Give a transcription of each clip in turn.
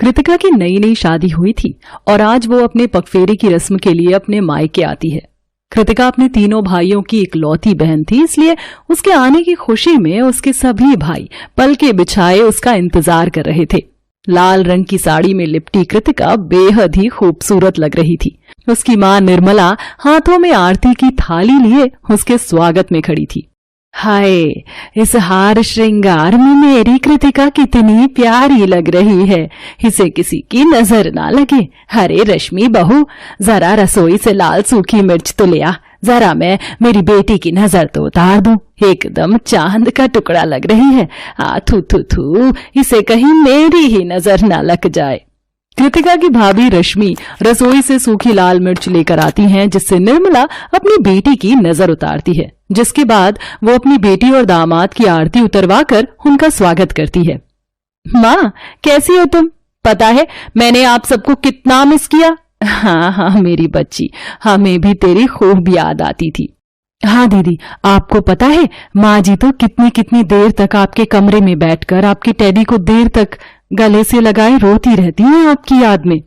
कृतिका की नई नई शादी हुई थी और आज वो अपने पगफेरे की रस्म के लिए अपने मायके आती है। कृतिका अपने तीनों भाइयों की इकलौती बहन थी, इसलिए उसके आने की खुशी में उसके सभी भाई पलके बिछाए उसका इंतजार कर रहे थे। लाल रंग की साड़ी में लिपटी कृतिका बेहद ही खूबसूरत लग रही थी। उसकी मां निर्मला हाथों में आरती की थाली लिए उसके स्वागत में खड़ी थी। हाय, इस हार श्रृंगार में मेरी कृतिका कितनी प्यारी लग रही है, इसे किसी की नजर ना लगे। अरे रश्मि बहू, जरा रसोई से लाल सूखी मिर्च तो ले आ, जरा मैं मेरी बेटी की नजर तो उतार दूं। एकदम चांद का टुकड़ा लग रही है। थू थू थू, इसे कहीं मेरी ही नजर ना लग जाए। कृतिका की भाभी रश्मि रसोई से सूखी लाल मिर्च लेकर आती हैं, जिससे निर्मला अपनी बेटी की नजर उतारती है, जिसके बाद वो अपनी बेटी और दामाद की आरती उतरवाकर उनका स्वागत करती है। माँ, कैसी हो तुम? पता है मैंने आप सबको कितना मिस किया। हाँ मेरी बच्ची, हमें भी तेरी खूब याद आती थी। हाँ दीदी, आपको पता है माँ जी तो कितनी कितनी देर तक आपके कमरे में बैठकर आपके टेडी को देर तक गले से लगाए रोती रहती हैं आपकी याद में।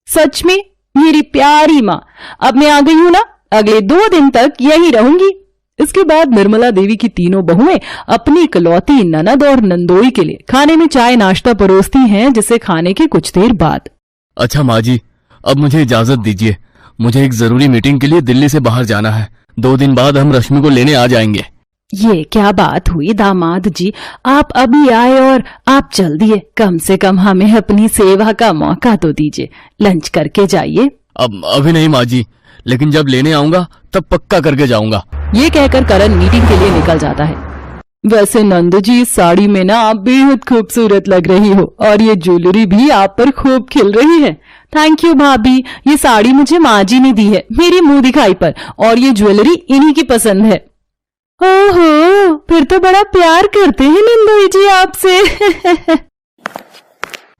सच में मेरी प्यारी माँ, अब मैं आ गई हूँ ना, अगले 2 दिन तक यही रहूंगी। इसके बाद निर्मला देवी की तीनों बहुएं अपनी इकलौती ननद और नंदोई के लिए खाने में चाय नाश्ता परोसती हैं, जिसे खाने के कुछ देर बाद। अच्छा माँ जी, अब मुझे इजाजत दीजिए, मुझे एक जरूरी मीटिंग के लिए दिल्ली से बाहर जाना है। 2 दिन बाद हम रश्मि को लेने आ जाएंगे। ये क्या बात हुई दामाद जी, आप अभी आए और आप चल दिए। कम से कम हमें अपनी सेवा का मौका तो दीजिए, लंच करके जाइए। अब अभी नहीं माँ जी, लेकिन जब लेने आऊंगा तब पक्का करके जाऊंगा। ये कहकर करण मीटिंग के लिए निकल जाता है। वैसे नंद जी, इस साड़ी में ना आप बेहद खूबसूरत लग रही हो और ये ज्वेलरी भी आप पर खूब खिल रही है। थैंक यू भाभी, ये साड़ी मुझे माँ जी ने दी है मेरी मुंह दिखाई पर, और ये ज्वेलरी इन्हीं की पसंद है। ओहो, फिर तो बड़ा प्यार करते हैं नंदोई जी आपसे।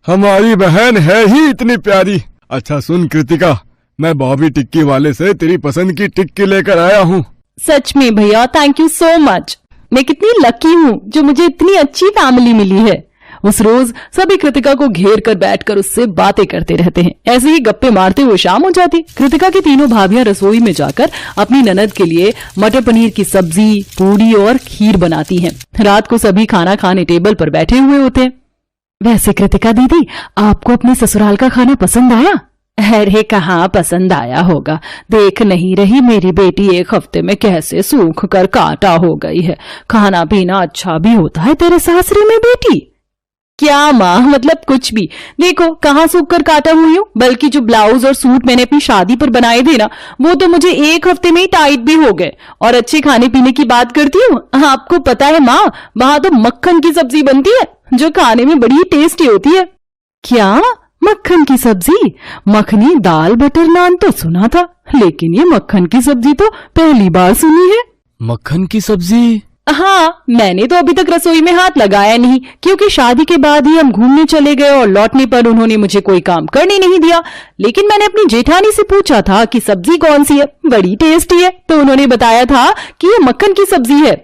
हमारी बहन है ही इतनी प्यारी। अच्छा सुन कृतिका, मैं बॉबी टिक्की वाले से तेरी पसंद की टिक्की लेकर आया हूँ। सच में भैया, थैंक यू सो मच। मैं कितनी लकी हूँ जो मुझे इतनी अच्छी फैमिली मिली है। उस रोज सभी कृतिका को घेर कर बैठकर उससे बातें करते रहते हैं। ऐसे ही गप्पे मारते हुए शाम हो जाती। कृतिका की तीनों भाभियां रसोई में जाकर अपनी ननद के लिए मटर पनीर की सब्जी, पूड़ी और खीर बनाती हैं। रात को सभी खाना खाने टेबल पर बैठे हुए होते हैं। वैसे कृतिका दीदी, आपको अपने ससुराल का खाना पसंद आया? अरे कहाँ पसंद आया होगा, देख नहीं रही मेरी बेटी 1 हफ्ते में कैसे सूख कर काटा हो गई है। खाना पीना अच्छा भी होता है तेरे सासरे में बेटी? क्या माँ, मतलब कुछ भी। देखो कहाँ सूख कर काटा हुई हूँ, बल्कि जो ब्लाउज और सूट मैंने अपनी शादी पर बनाए थे ना, वो तो मुझे 1 हफ्ते में ही टाइट भी हो गए। और अच्छे खाने पीने की बात करती हूँ, आपको पता है माँ, वहां तो मक्खन की सब्जी बनती है जो खाने में बड़ी टेस्टी होती है। क्या? मक्खन की सब्जी? मखनी दाल बटर नान तो सुना था, लेकिन ये मक्खन की सब्जी तो पहली बार सुनी है। मक्खन की सब्जी? हाँ, मैंने तो अभी तक रसोई में हाथ लगाया नहीं, क्योंकि शादी के बाद ही हम घूमने चले गए और लौटने पर उन्होंने मुझे कोई काम करने नहीं दिया। लेकिन मैंने अपनी जेठानी से पूछा था कि सब्जी कौन सी है, बड़ी टेस्टी है, तो उन्होंने बताया था कि ये मक्खन की सब्जी है।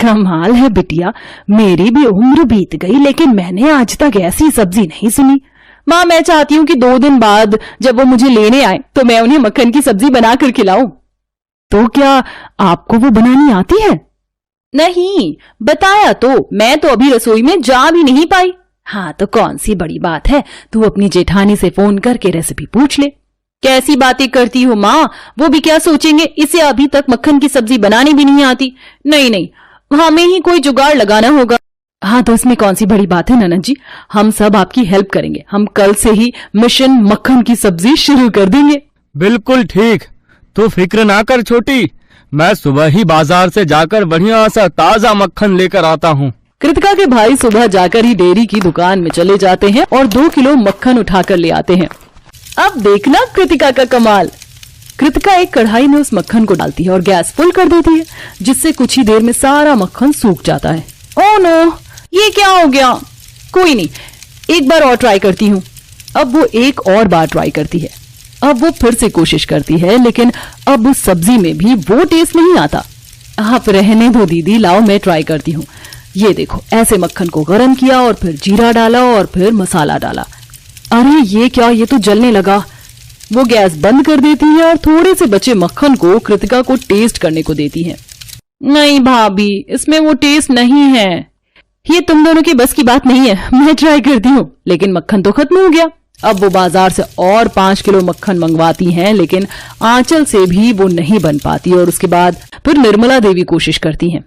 कमाल है बिटिया, मेरी भी उम्र बीत गई लेकिन मैंने आज तक ऐसी सब्जी नहीं सुनी। माँ, मैं चाहती हूँ कि 2 दिन बाद जब वो मुझे लेने आए तो मैं उन्हें मक्खन की सब्जी बनाकर खिलाऊं। तो क्या आपको वो बनानी आती है? नहीं, बताया तो, मैं तो अभी रसोई में जा भी नहीं पाई। हाँ तो कौन सी बड़ी बात है, तू अपनी जेठानी से फोन करके रेसिपी पूछ ले। कैसी बातें करती हो माँ, वो भी क्या सोचेंगे, इसे अभी तक मक्खन की सब्जी बनानी भी नहीं आती। नहीं नहीं, हमें ही कोई जुगाड़ लगाना होगा। हाँ तो इसमें कौन सी बड़ी बात है ननद जी, हम सब आपकी हेल्प करेंगे। हम कल से ही मिशन मक्खन की सब्जी शुरू कर देंगे। बिल्कुल ठीक, तो फिक्र ना कर छोटी, मैं सुबह ही बाजार से जाकर बढ़िया सा ताजा मक्खन लेकर आता हूँ। कृतिका के भाई सुबह जाकर ही डेयरी की दुकान में चले जाते हैं और 2 किलो मक्खन उठाकर ले आते हैं। अब देखना कृतिका का कमाल। कृतिका एक कढ़ाई में उस मक्खन को डालती है और गैस फुल कर देती है, जिससे कुछ ही देर में सारा मक्खन सूख जाता है। ओह नो, ये क्या हो गया? कोई नहीं, एक बार और ट्राई करती हूँ। अब वो एक और बार ट्राई करती है। अब वो फिर से कोशिश करती है, लेकिन अब उस सब्जी में भी वो टेस्ट नहीं आता। आप रहने दो दीदी, लाओ मैं ट्राई करती हूँ। ये देखो, ऐसे मक्खन को गरम किया और फिर जीरा डाला और फिर मसाला डाला। अरे ये क्या, ये तो जलने लगा। वो गैस बंद कर देती है और थोड़े से बचे मक्खन को कृतिका को टेस्ट करने को देती है। नहीं भाभी, इसमें वो टेस्ट नहीं है। ये तुम दोनों की बस की बात नहीं है, मैं ट्राई करती हूँ। लेकिन मक्खन तो खत्म हो गया। अब वो बाजार से और 5 किलो मक्खन मंगवाती हैं, लेकिन आंचल से भी वो नहीं बन पाती। और उसके बाद फिर निर्मला देवी कोशिश करती हैं।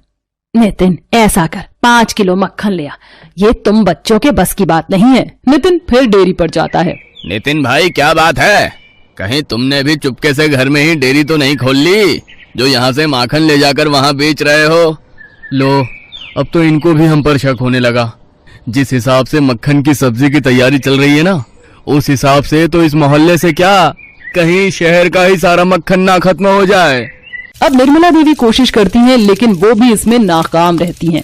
नितिन, ऐसा कर, 5 किलो मक्खन ले आ। ये तुम बच्चों के बस की बात नहीं है। नितिन फिर डेयरी पर जाता है। नितिन भाई, क्या बात है? कहीं तुमने भी चुपके से घर में ही डेयरी तो नहीं खोल ली, जो यहाँ से माखन ले जाकर वहाँ बेच रहे हो? लो, अब तो इनको भी हम पर शक होने लगा। जिस हिसाब से मक्खन की सब्जी की तैयारी चल रही है ना, उस हिसाब से तो इस मोहल्ले से क्या, कहीं शहर का ही सारा मक्खन ना खत्म हो जाए। अब निर्मला देवी कोशिश करती हैं, लेकिन वो भी इसमें नाकाम रहती हैं।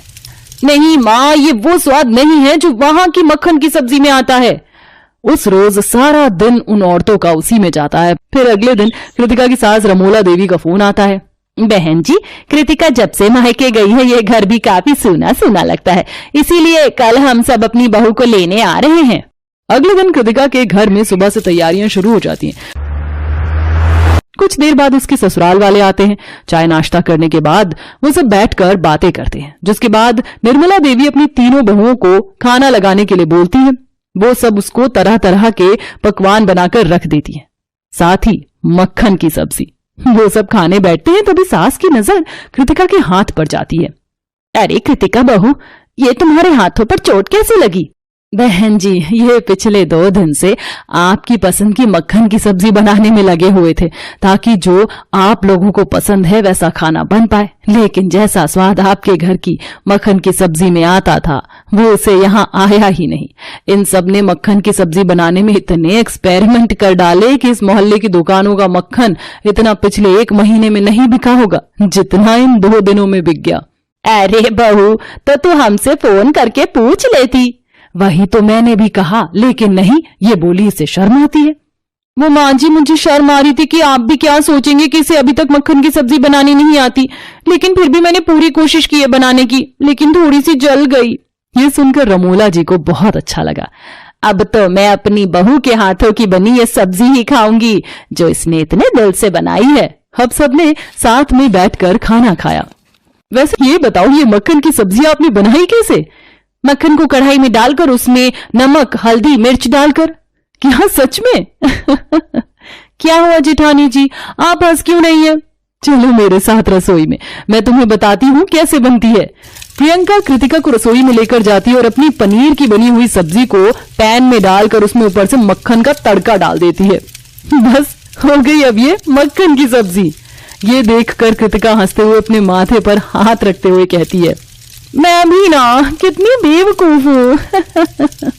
नहीं माँ, ये वो स्वाद नहीं है जो वहां की मक्खन की सब्जी में आता है। उस रोज सारा दिन उन औरतों का उसी में जाता है। फिर अगले दिन कृतिका की सास रमोला देवी का फोन आता है। बहन जी, कृतिका जब से मायके गई है, ये घर भी काफी सूना सूना लगता है, इसीलिए कल हम सब अपनी बहू को लेने आ रहे हैं। अगले दिन कृतिका के घर में सुबह से तैयारियां शुरू हो जाती हैं। कुछ देर बाद उसके ससुराल वाले आते हैं। चाय नाश्ता करने के बाद वो सब बैठकर बातें करते हैं, जिसके बाद निर्मला देवी अपनी तीनों बहुओं को खाना लगाने के लिए बोलती है। वो सब उसको तरह तरह के पकवान बनाकर रख देती है, साथ ही मक्खन की सब्जी। वो सब खाने बैठते हैं, तभी सास की नजर कृतिका के हाथ पर जाती है। अरे कृतिका बहू, ये तुम्हारे हाथों पर चोट कैसे लगी? बहन जी, ये पिछले 2 दिन से आपकी पसंद की मक्खन की सब्जी बनाने में लगे हुए थे, ताकि जो आप लोगों को पसंद है वैसा खाना बन पाए। लेकिन जैसा स्वाद आपके घर की मक्खन की सब्जी में आता था, वो उसे यहाँ आया ही नहीं। इन सब ने मक्खन की सब्जी बनाने में इतने एक्सपेरिमेंट कर डाले कि इस मोहल्ले की दुकानों का मक्खन इतना पिछले 1 महीने में नहीं बिका होगा, जितना इन 2 दिनों में बिक गया। अरे बहू, तो तू हमसे फोन करके पूछ लेती। वही तो मैंने भी कहा, लेकिन नहीं, ये बोली इसे शर्म आती है। वो माँ जी, मुझे शर्म आ रही थी कि आप भी क्या सोचेंगे कि इसे अभी तक मक्खन की सब्जी बनानी नहीं आती, लेकिन फिर भी मैंने पूरी कोशिश की है बनाने की, लेकिन थोड़ी सी जल गई। ये सुनकर रमोला जी को बहुत अच्छा लगा। अब तो मैं अपनी बहू के हाथों की बनी ये सब्जी ही खाऊंगी, जो इसने इतने दिल से बनाई है। अब सबने साथ में बैठकर खाना खाया। वैसे ये बताओ, ये मक्खन की सब्जी आपने बनाई कैसे? मक्खन को कढ़ाई में डालकर उसमें नमक, हल्दी, मिर्च डालकर। क्या सच में? क्या हुआ जेठानी जी, आप हंस क्यों नहीं है? चलो मेरे साथ रसोई में, मैं तुम्हें बताती हूँ कैसे बनती है। प्रियंका कृतिका को रसोई में लेकर जाती है और अपनी पनीर की बनी हुई सब्जी को पैन में डालकर उसमें ऊपर से मक्खन का तड़का डाल देती है। बस हो गई अब ये मक्खन की सब्जी। ये देखकर कृतिका हंसते हुए अपने माथे पर हाथ रखते हुए कहती है, मैं भी ना कितनी बेवकूफ हूँ।